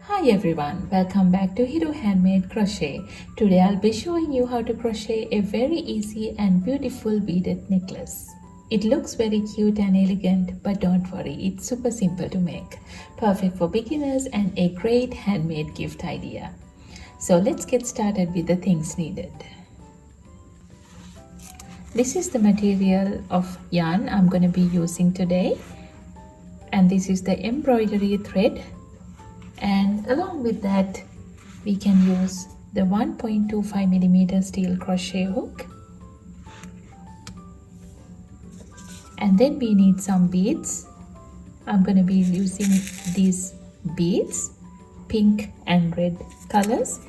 Hi everyone, welcome back to Hero Handmade Crochet. Today I'll be showing you how to crochet a very easy and beautiful beaded necklace. It looks very cute and elegant, but don't worry, it's super simple to make. Perfect for beginners and a great handmade gift idea. So let's get started with the things needed. This is the material of yarn I'm going to be using today. And this is the embroidery thread. And along with that, we can use the 1.25mm steel crochet hook. And then we need some beads. I'm going to be using these beads, pink and red colors.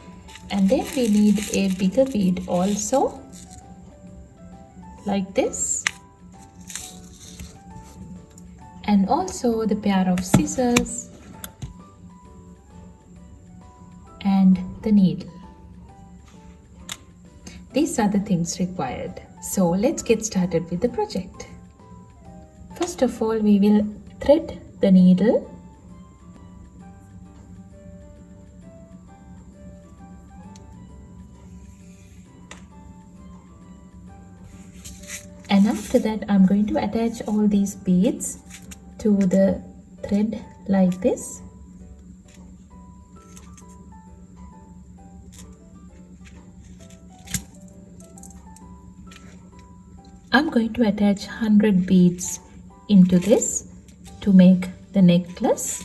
And then we need a bigger bead also, like this. And also the pair of scissors and the needle. These are the things required. So let's get started with the project. First of all, we will thread the needle. And after that, I'm going to attach all these beads to the thread like this. I'm going to attach 100 beads into this to make the necklace,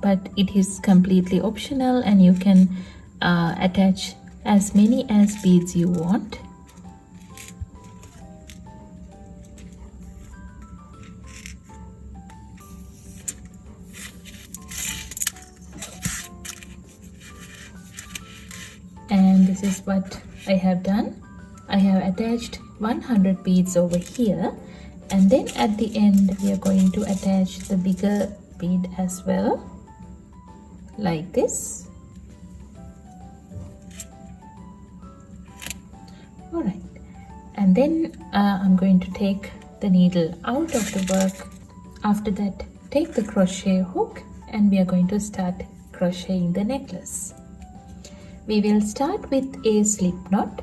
but it is completely optional and you can attach as many as beads you want. And this is what I have done. I have attached 100 beads over here, and then at the end we are going to attach the bigger bead as well, like this. Alright, and then I'm going to take the needle out of the work. After that, take the crochet hook and we are going to start crocheting the necklace. We will start with a slip knot.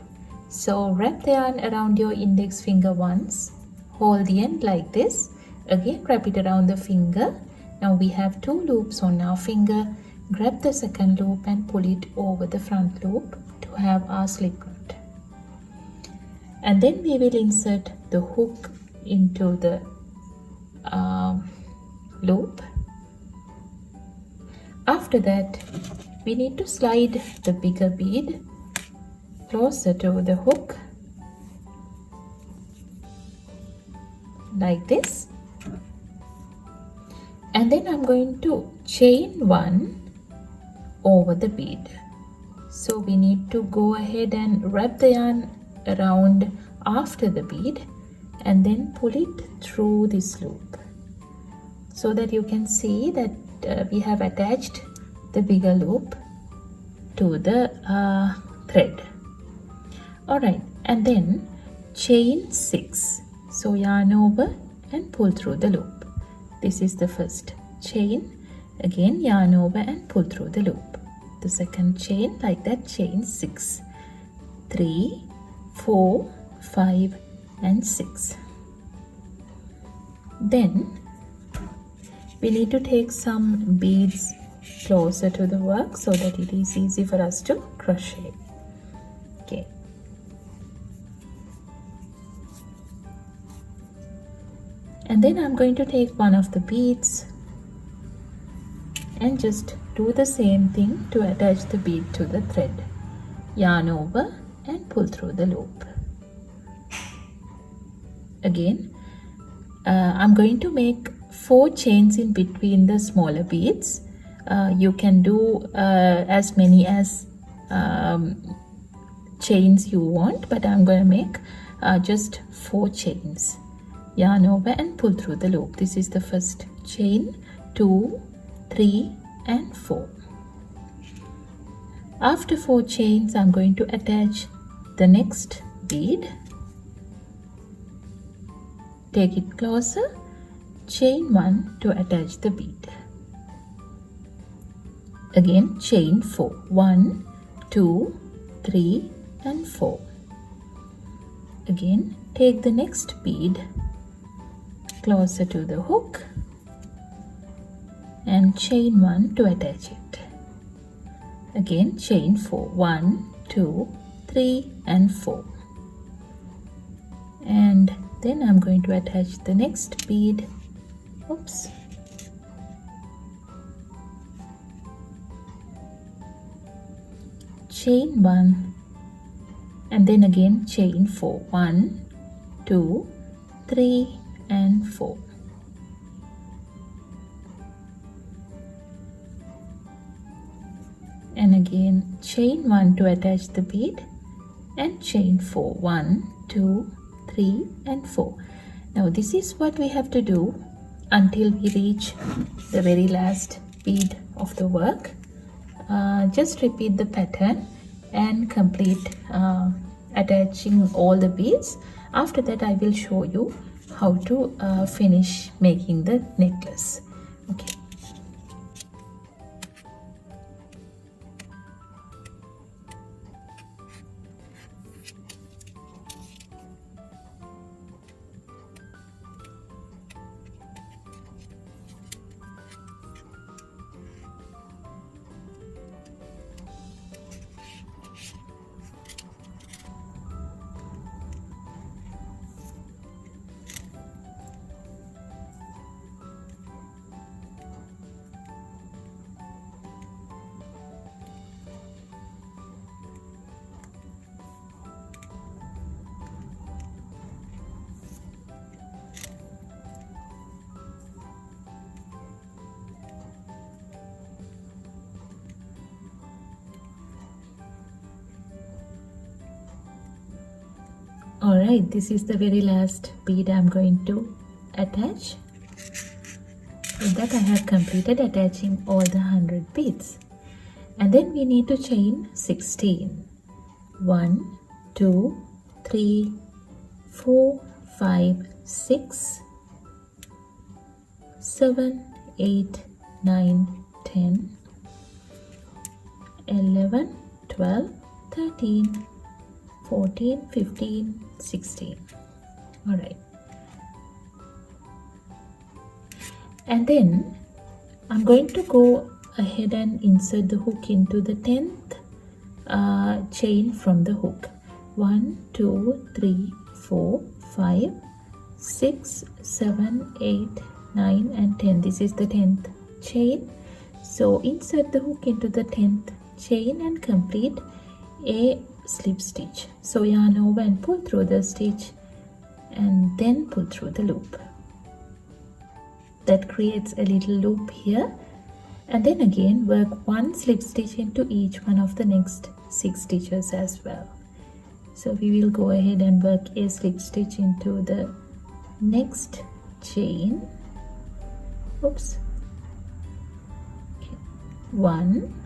So wrap the yarn around your index finger once, hold the end like this, again wrap it around the finger. Now we have 2 loops on our finger, grab the second loop and pull it over the front loop to have our slip knot. And then we will insert the hook into the loop. After that, we need to slide the bigger bead closer to the hook, like this. And then I'm going to chain 1 over the bead. So we need to go ahead and wrap the yarn around after the bead and then pull it through this loop, so that you can see that we have attached the bigger loop to the thread. Alright, and then chain 6. So yarn over and pull through the loop. This is the first chain. Again yarn over and pull through the loop. The second chain, like that, chain 6. 3, 4, 5 and 6. Then we need to take some beads closer to the work so that it is easy for us to crochet. Okay. And then I'm going to take one of the beads and just do the same thing to attach the bead to the thread. Yarn over and pull through the loop. Again, I'm going to make 4 chains in between the smaller beads. You can do as many as chains you want, but I'm going to make just 4 chains. Yarn over and pull through the loop. This is the first chain, 2, 3 and 4. After 4 chains, I'm going to attach the next bead. Take it closer chain 1 to attach the bead. Again chain 4. 1, 2, 3 and 4. Again take the next bead closer to the hook and chain 1 to attach it. Again chain 4. 1, 2, 3 and 4. And then I'm going to attach the next bead. Oops. Chain 1 and then again chain 4. 1, 2, 3 and 4. And again chain 1 to attach the bead and chain 4. 1, 2, 3 and 4. Now this is what we have to do until we reach the very last bead of the work. Just repeat the pattern and complete attaching all the beads. After that I will show you how to finish making the necklace. Okay. Alright, this is the very last bead I'm going to attach. With that I have completed attaching all the 100 beads. And then we need to chain 16. 1, 2, 3, 4, 5, 6, 7, 8, 9, 10, 11, 12, 13, 14, 15, 16. Alright. And then I'm going to go ahead and insert the hook into the 10th chain from the hook. 1, 2, 3, 4, 5, 6, 7, 8, 9 and 10. This is the 10th chain. So insert the hook into the 10th chain and complete a slip stitch. So yarn over and pull through the stitch and then pull through the loop. That creates a little loop here, and then again work one slip stitch into each one of the next 6 stitches as well. So we will go ahead and work a slip stitch into the next chain. Oops. Okay. 1.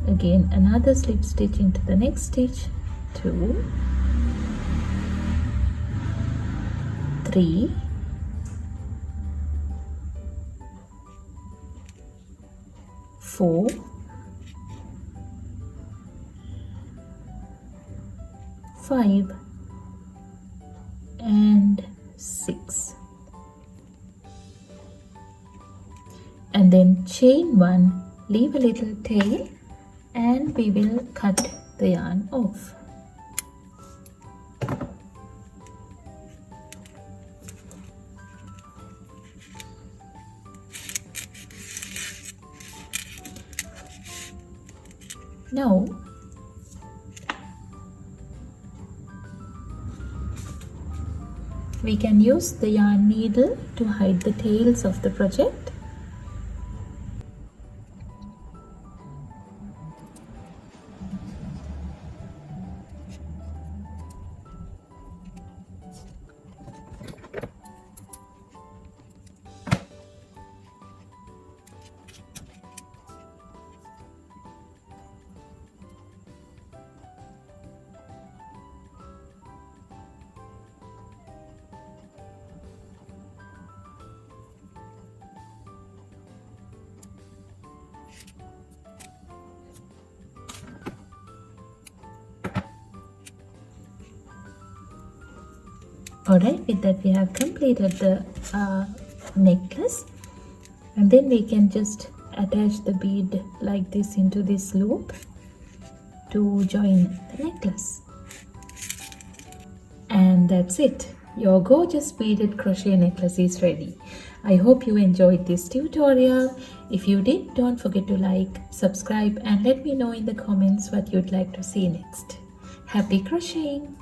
Again another slip stitch into the next stitch. 2, 3, 4, 5 and 6. And then chain 1, leave a little tail, and we will cut the yarn off. Now we can use the yarn needle to hide the tails of the project. Alright, with that we have completed the necklace, and then we can just attach the bead like this into this loop to join the necklace. And that's it. Your gorgeous beaded crochet necklace is ready. I hope you enjoyed this tutorial. If you did, don't forget to like, subscribe, and let me know in the comments what you'd like to see next. Happy crocheting!